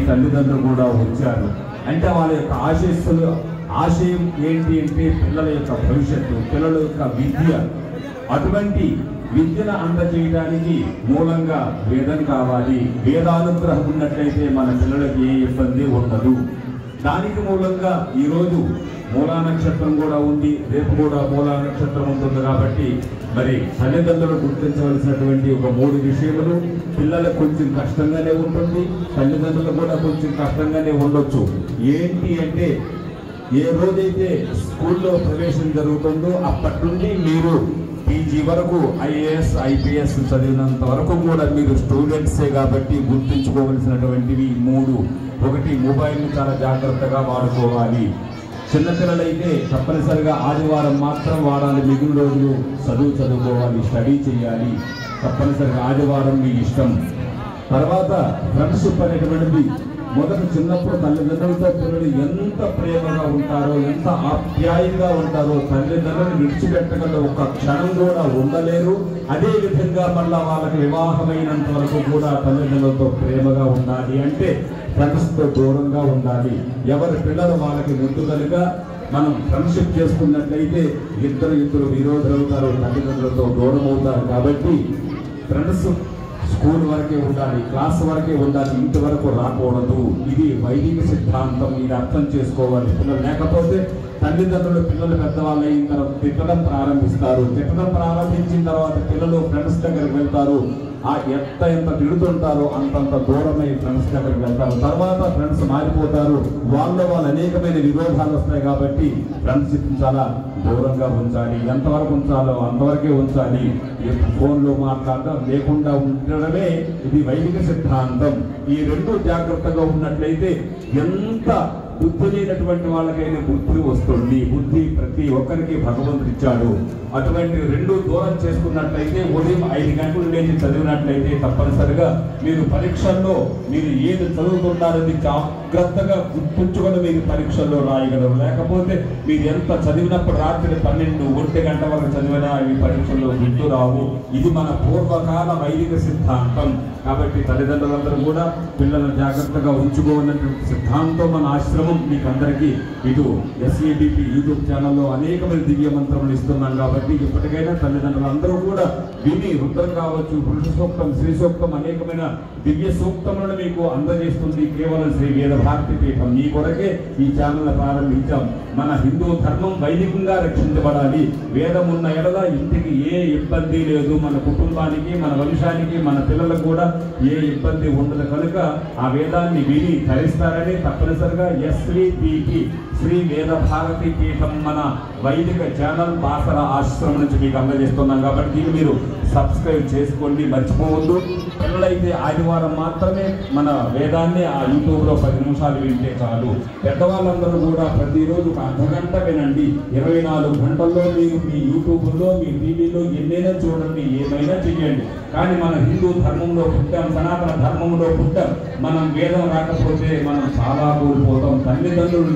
తల్లిదండ్రులు కూడా వచ్చారు. అంటే వాళ్ళ యొక్క ఆశయం ఏంటి అంటే పిల్లల యొక్క భవిష్యత్తు, పిల్లల యొక్క విద్య. అటువంటి విద్యను అందజేయడానికి మూలంగా వేదం కావాలి. వేదానుగ్రహం ఉన్నట్లయితే మన పిల్లలకి ఏ ఇబ్బంది ఉండదు. దానికి మూలంగా ఈరోజు మూలా నక్షత్రం కూడా ఉంది, రేపు కూడా మూలా నక్షత్రం ఉంటుంది. కాబట్టి మరి తల్లిదండ్రులు గుర్తించవలసినటువంటి ఒక 3 విషయములు. పిల్లలకు కొంచెం కష్టంగానే ఉంటుంది, తల్లిదండ్రులు కూడా కొంచెం కష్టంగానే ఉండొచ్చు. ఏంటి అంటే ఏ రోజైతే స్కూల్లో ప్రవేశం జరుగుతుందో అప్పటి నుండి మీరు పీజీ వరకు ఐఏఎస్ ఐపీఎస్ చదివినంత వరకు కూడా మీరు స్టూడెంట్సే. కాబట్టి గుర్తుంచుకోవలసినటువంటివి 3. 1, మొబైల్ని చాలా జాగ్రత్తగా వాడుకోవాలి. చిన్నపిల్లలైతే తప్పనిసరిగా ఆదివారం మాత్రం వాడాలి, మిగిలిన రోజులు చదువుకోవాలి, స్టడీ చేయాలి. తప్పనిసరిగా ఆదివారం మీ ఇష్టం. తర్వాత ఫ్రెండ్షిప్ అనేటువంటిది మొదట చిన్నప్పుడు తల్లిదండ్రులతో పిల్లలు ఎంత ప్రేమగా ఉంటారో, ఎంత ఆప్యాయంగా ఉంటారో, తల్లిదండ్రులను విడిచిపెట్టగల ఒక క్షణం కూడా ఉండలేరు. అదే విధంగా మళ్ళా వాళ్ళకి వివాహమైనంత వరకు కూడా తల్లిదండ్రులతో ప్రేమగా ఉండాలి. అంటే ఫ్రెండ్స్తో దూరంగా ఉండాలి. ఎవరి పిల్లలు వాళ్ళకి ముద్దుగలుగా మనం ఫ్రెండ్షిప్ చేసుకున్నట్లయితే ఇద్దరు విరోధులు అవుతారు, తల్లిదండ్రులతో దూరం అవుతారు. కాబట్టి ఫ్రెండ్స్ స్కూల్ వరకే ఉండాలి, క్లాస్ వరకే ఉండాలి, ఇంటి వరకు రాకూడదు. ఇది వైదిక సిద్ధాంతం. ఇది అర్థం చేసుకోవాలి. పిల్లలు లేకపోతే తల్లిదండ్రులు పిల్లలు పెద్దవాళ్ళు అయిన తర్వాత తిట్టడం ప్రారంభిస్తారు. తిట్టడం ప్రారంభించిన తర్వాత పిల్లలు ఫ్రెండ్స్ దగ్గరికి వెళ్తారు. ఎంత తిడుతుంటారో అంతంత దూరమై ఫ్రెండ్స్ దగ్గరికి వెళ్తారు. తర్వాత ఫ్రెండ్స్ మారిపోతారు. వాళ్ళు అనేకమైన విరోధాలు వస్తాయి. కాబట్టి ఫ్రెండ్షిప్ చాలా దూరంగా ఉంచాలి. ఎంతవరకు ఉంచాలో అంతవరకే ఉంచాలి. ఫోన్లో మాట్లాడడం లేకుండా ఉండడమే ఇది వైదిక సిద్ధాంతం. ఈ 2 జాగ్రత్తగా ఉన్నట్లయితే ఎంత బుద్ధి లేనటువంటి వాళ్ళకైనా బుద్ధి వస్తుంది. బుద్ధి ప్రతి ఒక్కరికి భగవంతుడు ఇచ్చాడు. అటువంటి 2 దూరం చేసుకున్నట్లయితే ఉదయం 5 గంటలు లేచి చదివినట్లయితే తప్పనిసరిగా మీరు పరీక్షల్లో మీరు ఏది చదువుతున్నారని జాగ్రత్తగా గుర్తుంచుకొని మీరు పరీక్షల్లో రాయగలరు. లేకపోతే మీరు ఎంత చదివినప్పుడు రాత్రి 12, 1 గంట వరకు చదివినా అవి పరీక్షల్లో గుర్తు రావు. ఇది మన పూర్వకాల వైదిక సిద్ధాంతం. కాబట్టి తల్లిదండ్రులందరూ కూడా పిల్లలను జాగ్రత్తగా ఉంచుకోవాలన్నటువంటి సిద్ధాంతం మన ఆశ్రమం మీకు అందరికీ ఇటు SADP యూట్యూబ్ ఛానల్లో అనేకమైన దివ్య మంత్రములు ఇస్తున్నాం. కాబట్టి ఇప్పటికైనా తల్లిదండ్రులు అందరూ కూడా విని రుద్రం కావచ్చు, పురుష సూక్తం, శ్రీ సూక్తం, అనేకమైన దివ్య సూక్తములను మీకు అందజేస్తుంది కేవలం శ్రీ వేద భారతి పీఠం. మీ కొరకే ఈ ఛానల్ ప్రారంభించాం. మన హిందూ ధర్మం వైదికంగా రక్షించబడాలి. వేదం ఉన్న ఎడల ఇంటికి ఏ ఇబ్బంది లేదు. మన కుటుంబానికి, మన వంశానికి, మన పిల్లలకు కూడా ఏ ఇబ్బంది ఉండదు. కనుక ఆ వేదాన్ని విని ధరిస్తారని తప్పనిసరిగా SVPP శ్రీ వేద భారతి పీఠం మన వైదిక ఛానల్ బాసర ఆశ్రమం నుంచి మీకు అందజేస్తున్నాం. కాబట్టి దీన్ని మీరు సబ్స్క్రైబ్ చేసుకోండి, మర్చిపోవద్దు. పిల్లలైతే ఆదివారం మాత్రమే మన వేదాన్ని ఆ యూట్యూబ్లో 10 నిమిషాలు వింటే చాలు. పెద్దవాళ్ళందరూ కూడా ప్రతిరోజు 1 గంట వినండి. 24 గంటల్లో మీరు మీ యూట్యూబ్లో, మీ టీవీలో ఎన్నైనా చూడండి, ఏమైనా చెయ్యండి. కానీ మన హిందూ ధర్మంలో పుట్టాం, సనాతన ధర్మంలో పుట్టాం. మనం వేదం రాకపోతే మనం చాలా కోల్పోతాం. తల్లిదండ్రులు